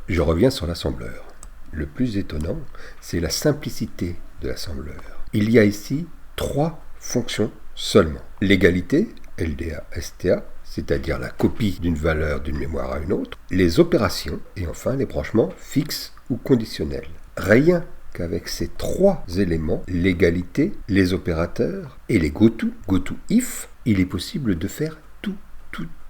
Je reviens sur l'assembleur. Le plus étonnant, c'est la simplicité de l'assembleur. Il y a ici 3 fonctions seulement. L'égalité, LDA, STA, c'est-à-dire la copie d'une valeur d'une mémoire à une autre, les opérations et enfin les branchements fixes ou conditionnels. Rien qu'avec ces 3 éléments, l'égalité, les opérateurs et les goto if, il est possible de faire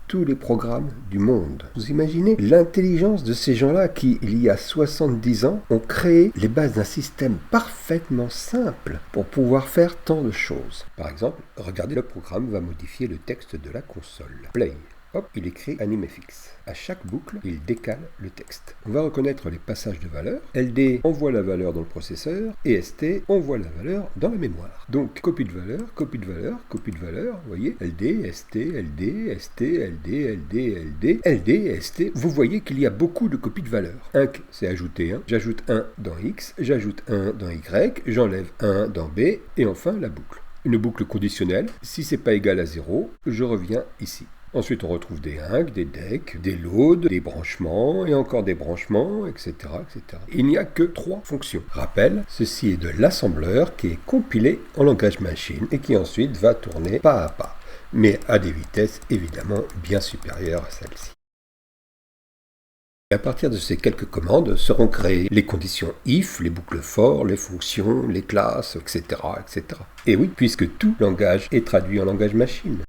tous les programmes du monde. Vous imaginez l'intelligence de ces gens-là qui, il y a 70 ans, ont créé les bases d'un système parfaitement simple pour pouvoir faire tant de choses. Par exemple, regardez, le programme va modifier le texte de la console. Play. Hop, il écrit AnimeFX. À chaque boucle, il décale le texte. On va reconnaître les passages de valeurs. LD envoie la valeur dans le processeur et ST envoie la valeur dans la mémoire. Donc, copie de valeur, copie de valeur, copie de valeur. Vous voyez, LD, ST, LD, ST, LD, LD, LD, LD, ST. Vous voyez qu'il y a beaucoup de copies de valeurs. Inc, c'est ajouter 1. J'ajoute 1 dans X, j'ajoute 1 dans Y, j'enlève 1 dans B, et enfin la boucle. Une boucle conditionnelle. Si c'est pas égal à 0, je reviens ici. Ensuite, on retrouve des inc, des dec, des load, des branchements, et encore des branchements, etc., etc. Il n'y a que 3 fonctions. Rappel, ceci est de l'assembleur qui est compilé en langage machine et qui ensuite va tourner pas à pas, mais à des vitesses évidemment bien supérieures à celles-ci. Et à partir de ces quelques commandes seront créées les conditions if, les boucles for, les fonctions, les classes, etc., etc. Et oui, puisque tout langage est traduit en langage machine.